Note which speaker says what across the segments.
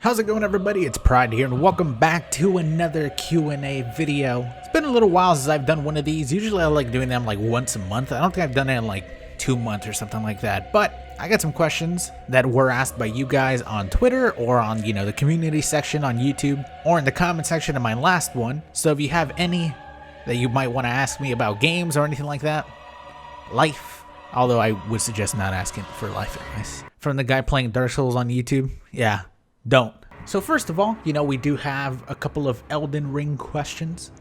Speaker 1: How's it going, everybody? It's Pride here, and welcome back to another Q&A video. It's been a little while since I've done one of these. Usually I like doing them like once a month. I don't think I've done it in like 2 months or something like that. But I got some questions that were asked by you guys on Twitter or on, the community section on YouTube or in the comment section of my last one. So if you have any that you might want to ask me about games or anything like that, life, although I would suggest not asking for life advice. From the guy playing Dark Souls on YouTube, yeah. Don't. So first of all, we do have a couple of Elden Ring questions,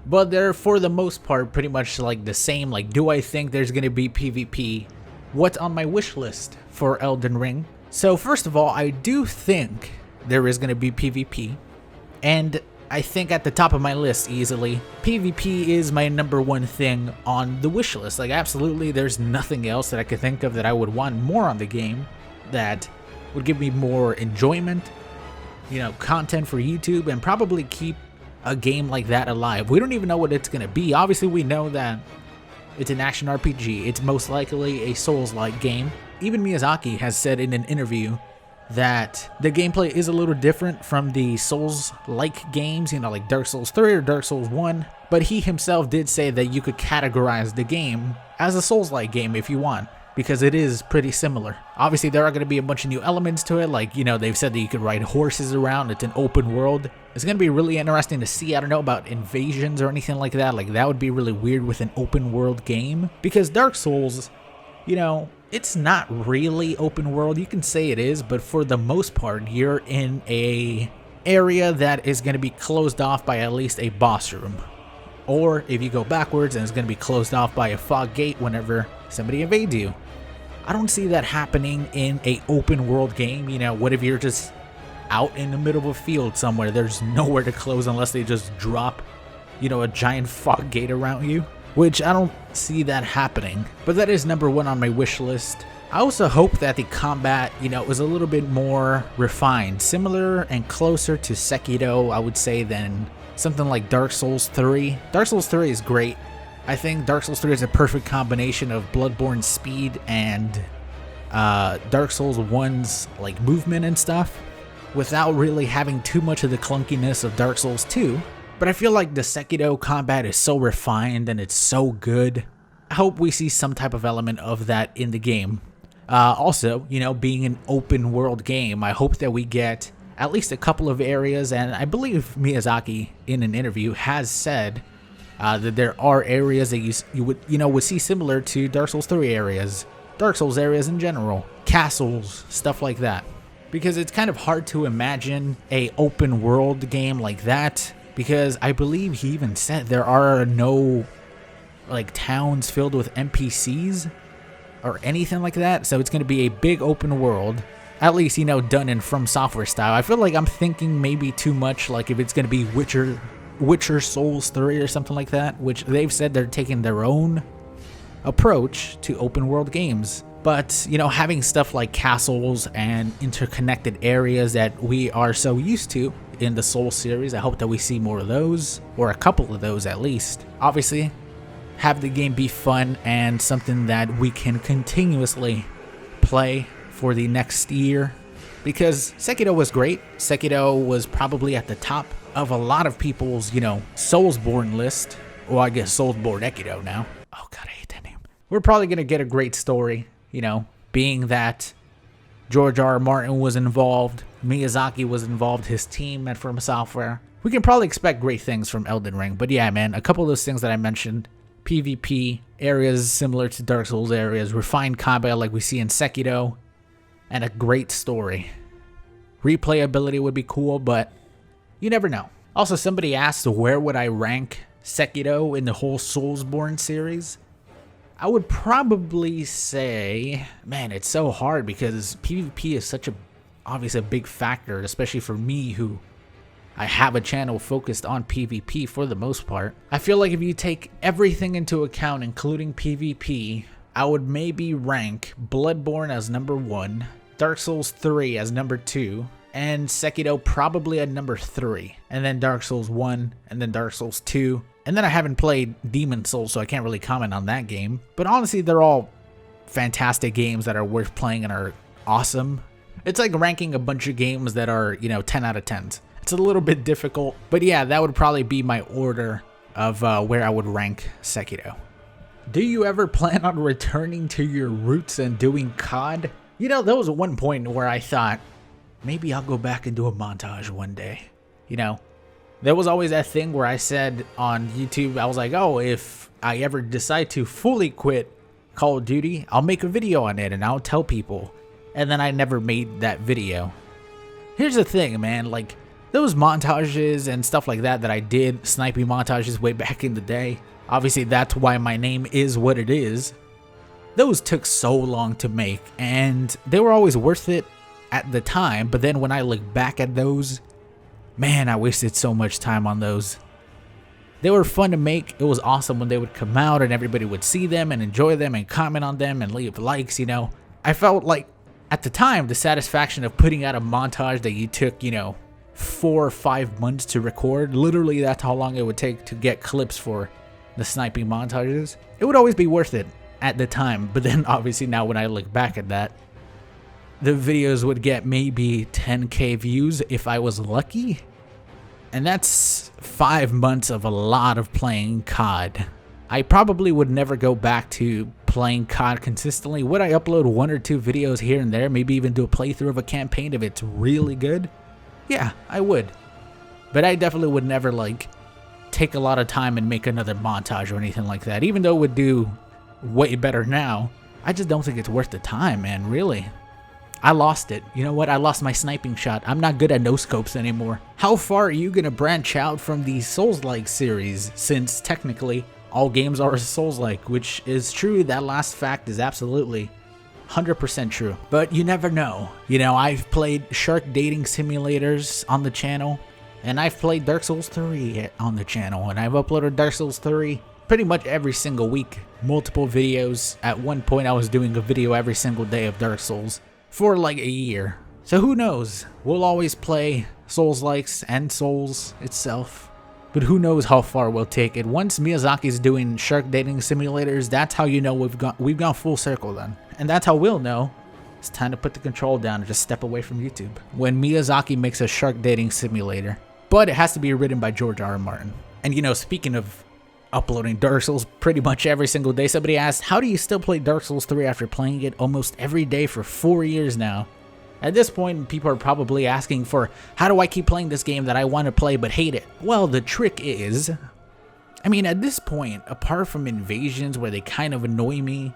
Speaker 1: but they're for the most part pretty much like the same. Like, do I think there's going to be PvP? What's on my wish list for Elden Ring? So first of all, I do think there is going to be PvP, and I think at the top of my list easily, PvP is my #1 thing on the wish list. Like, absolutely, there's nothing else that I could think of that I would want more on the game that would give me more enjoyment, content for YouTube, and probably keep a game like that alive. We don't even know what it's going to be. Obviously, we know that it's an action RPG. It's most likely a Souls-like game. Even Miyazaki has said in an interview that the gameplay is a little different from the Souls-like games, like Dark Souls 3 or Dark Souls 1, but he himself did say that you could categorize the game as a Souls-like game if you want, because it is pretty similar. Obviously, there are going to be a bunch of new elements to it, like, they've said that you could ride horses around. It's an open world. It's going to be really interesting to see. I don't know about invasions or anything like that. Like, that would be really weird with an open world game, because Dark Souls, it's not really open world. You can say it is, but for the most part, you're in a area that is going to be closed off by at least a boss room. Or if you go backwards, and it's going to be closed off by a fog gate whenever somebody invades you. I don't see that happening in a open world game. What if you're just out in the middle of a field somewhere? There's nowhere to close unless they just drop, a giant fog gate around you, which I don't see that happening. But that is #1 on my wish list. I also hope that the combat, is a little bit more refined, similar and closer to Sekiro, I would say, than something like Dark Souls 3. Dark Souls 3 is great. I think Dark Souls 3 is a perfect combination of Bloodborne's speed and Dark Souls 1's like movement and stuff, without really having too much of the clunkiness of Dark Souls 2. But I feel like the Sekiro combat is so refined and it's so good. I hope we see some type of element of that in the game. Also, being an open world game, I hope that we get at least a couple of areas, and I believe Miyazaki in an interview has said that there are areas that you would see similar to Dark Souls 3 areas, Dark Souls areas in general, castles, stuff like that. Because it's kind of hard to imagine a open world game like that, because I believe he even said there are no like towns filled with NPCs or anything like that. So it's going to be a big open world, at least done in From Software style. I feel like I'm thinking maybe too much, like if it's going to be Witcher Souls 3 or something like that, which they've said they're taking their own approach to open world games. But, having stuff like castles and interconnected areas that we are so used to in the Souls series, I hope that we see more of those, or a couple of those at least. Obviously, have the game be fun and something that we can continuously play for the next year. Because Sekiro was great. Sekiro was probably at the top of a lot of people's, Soulsborne list. Well, I guess Soulsborne Ekido now. Oh god, I hate that name. We're probably going to get a great story, being that George R.R. Martin was involved, Miyazaki was involved, his team at From Software. We can probably expect great things from Elden Ring. But yeah, man, a couple of those things that I mentioned, PvP, areas similar to Dark Souls areas, refined combat like we see in Sekiro, and a great story. Replayability would be cool, but you never know. Also, somebody asked where would I rank Sekiro in the whole Soulsborne series. I would probably say, man, it's so hard because PvP is such obviously a big factor, especially for me who I have a channel focused on PvP for the most part. I feel like if you take everything into account, including PvP, I would maybe rank Bloodborne as #1, Dark Souls 3 as #2, and Sekiro probably at #3, and then Dark Souls 1, and then Dark Souls 2, and then I haven't played Demon Souls, so I can't really comment on that game. But honestly, they're all fantastic games that are worth playing and are awesome. It's like ranking a bunch of games that are, 10 out of 10s. It's a little bit difficult, but yeah, that would probably be my order of where I would rank Sekiro. Do you ever plan on returning to your roots and doing COD? There was one point where I thought, maybe I'll go back and do a montage one day. There was always that thing where I said on YouTube, I was like, oh, if I ever decide to fully quit Call of Duty, I'll make a video on it and I'll tell people. And then I never made that video. Here's the thing, man, like those montages and stuff like that I did, sniping montages way back in the day. Obviously, that's why my name is what it is. Those took so long to make and they were always worth it at the time. But then when I look back at those, man, I wasted so much time on those. They were fun to make. It was awesome when they would come out and everybody would see them and enjoy them and comment on them and leave likes, I felt like at the time, the satisfaction of putting out a montage that you took, 4 or 5 months to record. Literally, that's how long it would take to get clips for the sniping montages. It would always be worth it at the time. But then obviously now when I look back at that, the videos would get maybe 10K views if I was lucky. And that's 5 months of a lot of playing COD. I probably would never go back to playing COD consistently. Would I upload 1 or 2 videos here and there? Maybe even do a playthrough of a campaign if it's really good? Yeah, I would. But I definitely would never take a lot of time and make another montage or anything like that. Even though it would do way better now, I just don't think it's worth the time, man, really. I lost it. You know what? I lost my sniping shot. I'm not good at no-scopes anymore. How far are you gonna branch out from the Souls-like series, since technically all games are Souls-like, which is true. That last fact is absolutely 100% true. But you never know. I've played shark dating simulators on the channel, and I've played Dark Souls 3 on the channel, and I've uploaded Dark Souls 3 pretty much every single week. Multiple videos. At one point, I was doing a video every single day of Dark Souls for like a year. So who knows? We'll always play Souls-likes and Souls itself. But who knows how far we'll take it. Once Miyazaki's doing shark dating simulators, that's how you know we've gone full circle then. And that's how we'll know it's time to put the control down and just step away from YouTube. When Miyazaki makes a shark dating simulator. But it has to be written by George R.R. Martin. And speaking of uploading Dark Souls pretty much every single day, somebody asked, how do you still play Dark Souls 3 after playing it almost every day for 4 years now? At this point, people are probably asking for, how do I keep playing this game that I want to play but hate it? Well, the trick is, at this point, apart from invasions where they kind of annoy me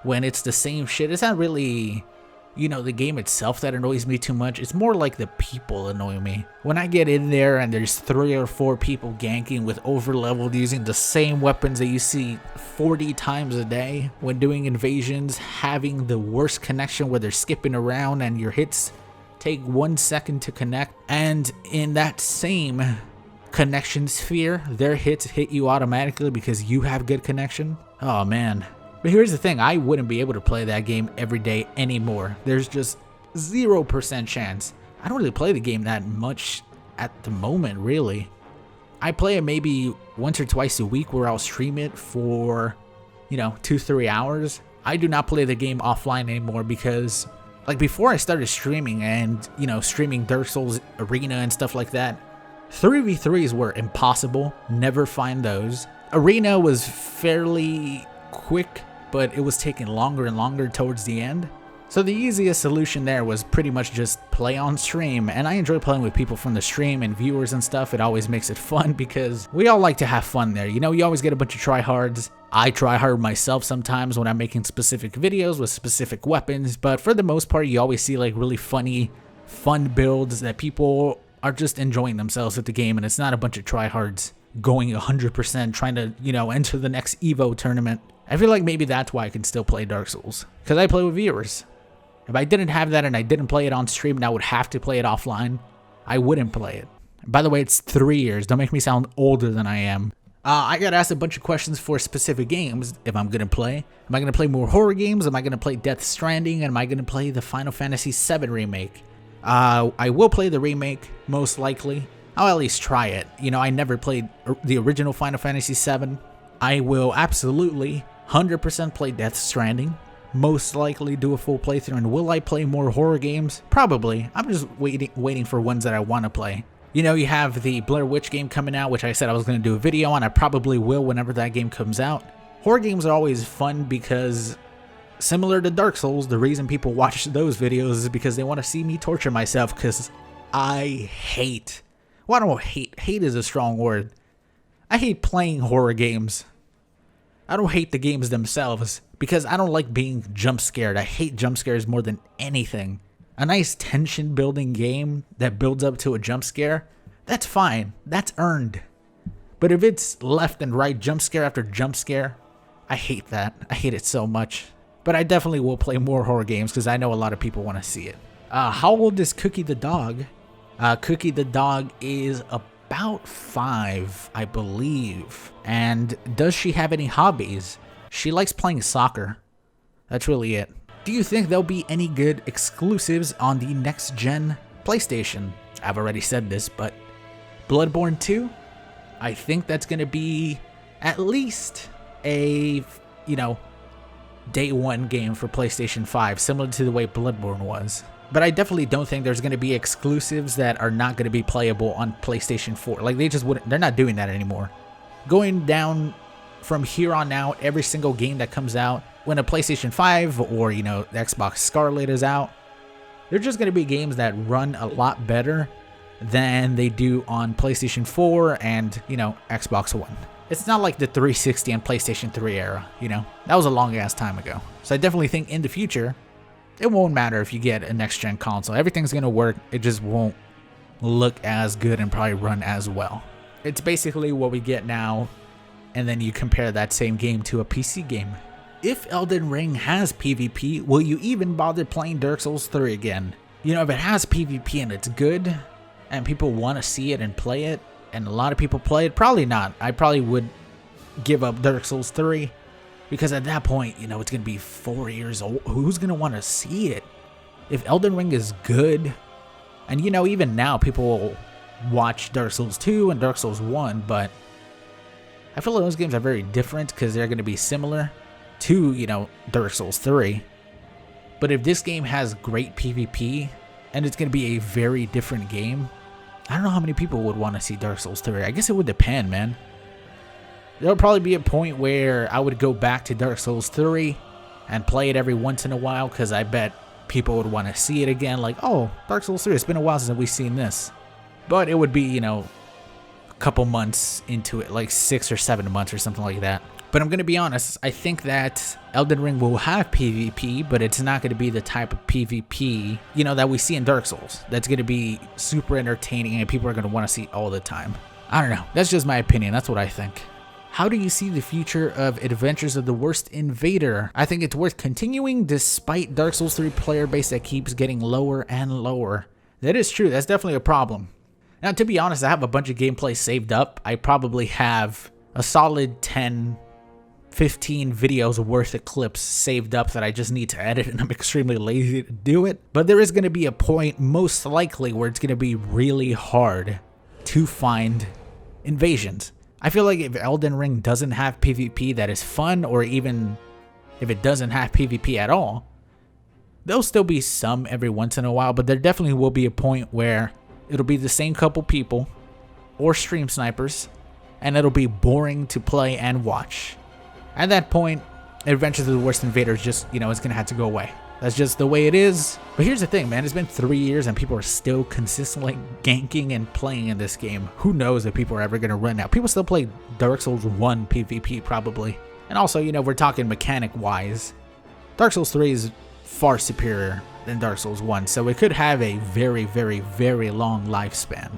Speaker 1: when it's the same shit, it's not really, the game itself that annoys me too much. It's more like the people annoy me. When I get in there and there's 3 or 4 people ganking with overleveled using the same weapons that you see 40 times a day when doing invasions, having the worst connection where they're skipping around and your hits take 1 second to connect, and in that same connection sphere, their hits hit you automatically because you have good connection. Oh man. But here's the thing, I wouldn't be able to play that game every day anymore. There's just 0% chance. I don't really play the game that much at the moment, really. I play it maybe once or twice a week where I'll stream it for, 2-3 hours. I do not play the game offline anymore because, before I started streaming and, streaming Dark Souls Arena and stuff like that, 3v3s were impossible. Never find those. Arena was fairly quick, but it was taking longer and longer towards the end. So the easiest solution there was pretty much just play on stream, and I enjoy playing with people from the stream and viewers and stuff. It always makes it fun because we all like to have fun there. You always get a bunch of tryhards. I try hard myself sometimes when I'm making specific videos with specific weapons, but for the most part, you always see really funny, fun builds that people are just enjoying themselves with the game, and it's not a bunch of tryhards going 100% trying to, enter the next Evo tournament. I feel like maybe that's why I can still play Dark Souls, because I play with viewers. If I didn't have that and I didn't play it on stream and I would have to play it offline, I wouldn't play it. By the way, it's 3 years. Don't make me sound older than I am. I got asked a bunch of questions for specific games if I'm going to play. Am I going to play more horror games? Am I going to play Death Stranding? Am I going to play the Final Fantasy VII Remake? I will play the remake, most likely. I'll at least try it. I never played the original Final Fantasy VII. I will absolutely 100% play Death Stranding. most likely do a full playthrough. And will I play more horror games? Probably. I'm just waiting for ones that I want to play. You know, you have the Blair Witch game coming out, which I said I was going to do a video on. I probably will whenever that game comes out. Horror games are always fun because, similar to Dark Souls, the reason people watch those videos is because they want to see me torture myself, because I hate, well, I don't know, hate is a strong word. I hate playing horror games. I don't hate the games themselves because I don't like being jump scared. I hate jump scares more than anything. A nice tension building game that builds up to a jump scare, that's fine. That's earned. But if it's left and right jump scare after jump scare, I hate that. I hate it so much. But I definitely will play more horror games because I know a lot of people want to see it. How old is Cookie the dog? Cookie the dog is about 5, I believe. And does she have any hobbies? She likes playing soccer. That's really it. Do you think there'll be any good exclusives on the next gen PlayStation? I've already said this, but Bloodborne 2? I think that's going to be at least a, you know, day one game for PlayStation 5, similar to the way Bloodborne was. But I definitely don't think there's going to be exclusives that are not going to be playable on PlayStation 4. Like, they just wouldn't, they're not doing that anymore. Going down from here on out, every single game that comes out, when a PlayStation 5 or, you know, the Xbox Scarlet is out, they're just going to be games that run a lot better than they do on PlayStation 4 and, you know, Xbox One. It's not like the 360 and PlayStation 3 era, you know? That was a long ass time ago. So I definitely think in the future, it won't matter if you get a next-gen console. Everything's going to work. It just won't look as good and probably run as well. It's basically what we get now, and then you compare that same game to a PC game. If Elden Ring has PvP, will you even bother playing Dark Souls 3 again? You know, if it has PvP and it's good, and people want to see it and play it, and a lot of people play it, probably not. I probably would give up Dark Souls 3, because at that point, you know, it's going to be 4 years old. Who's going to want to see it? If Elden Ring is good, and you know, even now people will watch Dark Souls 2 and Dark Souls 1, but I feel like those games are very different because they're going to be similar to, you know, Dark Souls 3. But if this game has great PvP, and it's going to be a very different game, I don't know how many people would want to see Dark Souls 3. I guess it would depend, man. There'll probably be a point where I would go back to Dark Souls 3 and play it every once in a while, because I bet people would want to see it again. Like, oh, Dark Souls 3, it's been a while since we've seen this. But it would be, you know, a couple months into it, like 6 or 7 months or something like that. But I'm going to be honest, I think that Elden Ring will have PvP, but it's not going to be the type of PvP, you know, that we see in Dark Souls. That's going to be super entertaining and people are going to want to see all the time. I don't know. That's just my opinion. That's what I think. How do you see the future of Adventures of the Worst Invader? I think it's worth continuing despite Dark Souls 3 player base that keeps getting lower and lower. That is true. That's definitely a problem. Now, to be honest, I have a bunch of gameplay saved up. I probably have a solid 10, 15 videos worth of clips saved up that I just need to edit, and I'm extremely lazy to do it. But there is going to be a point, most likely, where it's going to be really hard to find invasions. I feel like if Elden Ring doesn't have PvP that is fun, or even if it doesn't have PvP at all, there'll still be some every once in a while, but there definitely will be a point where it'll be the same couple people or stream snipers, and it'll be boring to play and watch. At that point, Adventures of the Worst Invader is just, you know, it's going to have to go away. That's just the way it is. But here's the thing, man. It's been 3 years and people are still consistently ganking and playing in this game. Who knows if people are ever going to run out. People still play Dark Souls 1 PvP probably. And also, you know, we're talking mechanic-wise. Dark Souls 3 is far superior than Dark Souls 1. So it could have a very, very, very long lifespan.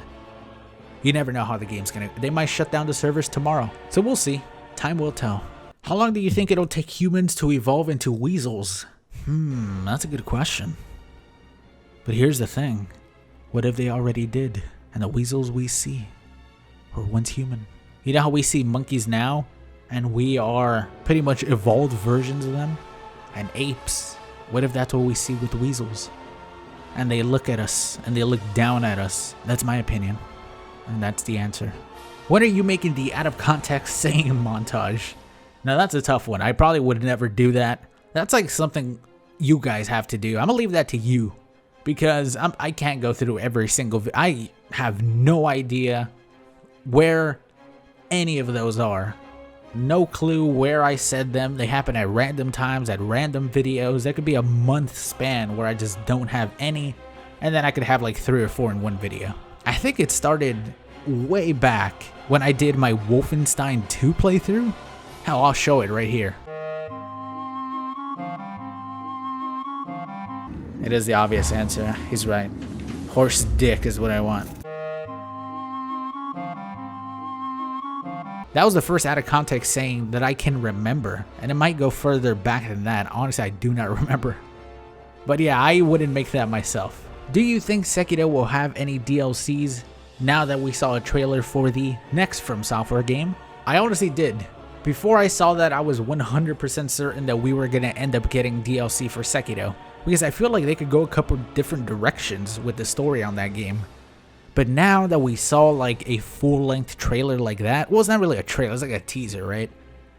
Speaker 1: You never know how the game's going to... They might shut down the servers tomorrow. So we'll see. Time will tell. How long do you think it'll take humans to evolve into weasels? That's a good question. But here's the thing. What if they already did, and the weasels we see were once human? You know how we see monkeys now, and we are pretty much evolved versions of them? And apes. What if that's what we see with weasels? And they look at us, and they look down at us. That's my opinion. And that's the answer. When are you making the out of context saying montage? Now that's a tough one. I probably would never do that. That's like something you guys have to do. I'm gonna leave that to you because I can't go through every single I have no idea where any of those are. No clue where I said them. They happen at random times, at random videos. There could be a month span where I just don't have any, and then I could have like 3 or 4 in one video. I think it started way back when I did my Wolfenstein 2 playthrough. Hell, I'll show it right here. It is the obvious answer. He's right. Horse dick is what I want. That was the first out of context saying that I can remember, and it might go further back than that. Honestly, I do not remember. But yeah, I wouldn't make that myself. Do you think Sekiro will have any DLCs now that we saw a trailer for the next From Software game? I honestly did. Before I saw that, I was 100% certain that we were going to end up getting DLC for Sekiro, because I feel like they could go a couple different directions with the story on that game. But now that we saw like a full-length trailer like that, well, it's not really a trailer, it's like a teaser, right?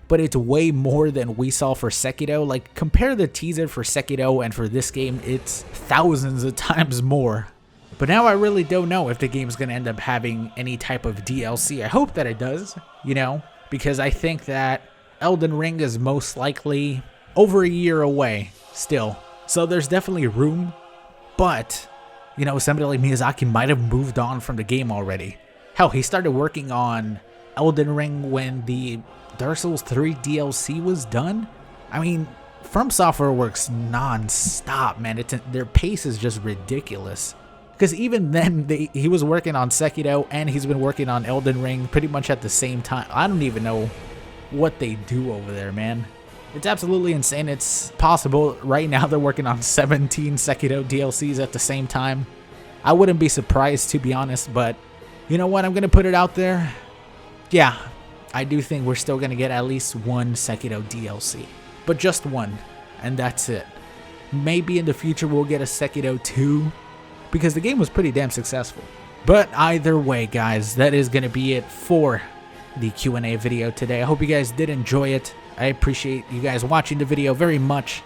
Speaker 1: But it's way more than we saw for Sekiro. Like, compare the teaser for Sekiro and for this game, it's thousands of times more. But now I really don't know if the game's going to end up having any type of DLC. I hope that it does, you know, because I think that Elden Ring is most likely over a year away still. So there's definitely room, but you know, somebody like Miyazaki might have moved on from the game already. Hell, he started working on Elden Ring when the Dark Souls 3 DLC was done. I mean, From Software works non-stop, man. Their pace is just ridiculous. Because even then, he was working on Sekiro and he's been working on Elden Ring pretty much at the same time. I don't even know what they do over there, man. It's absolutely insane. It's possible right now they're working on 17 Sekiro DLCs at the same time. I wouldn't be surprised, to be honest, but you know what? I'm going to put it out there. Yeah, I do think we're still going to get at least one Sekiro DLC, but just one, and that's it. Maybe in the future we'll get a Sekiro 2, because the game was pretty damn successful. But either way, guys, that is going to be it for the Q&A video today. I hope you guys did enjoy it. I appreciate you guys watching the video very much.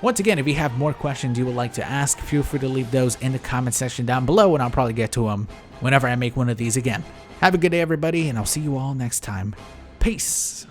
Speaker 1: Once again, if you have more questions you would like to ask, feel free to leave those in the comment section down below, and I'll probably get to them whenever I make one of these again. Have a good day, everybody, and I'll see you all next time. Peace.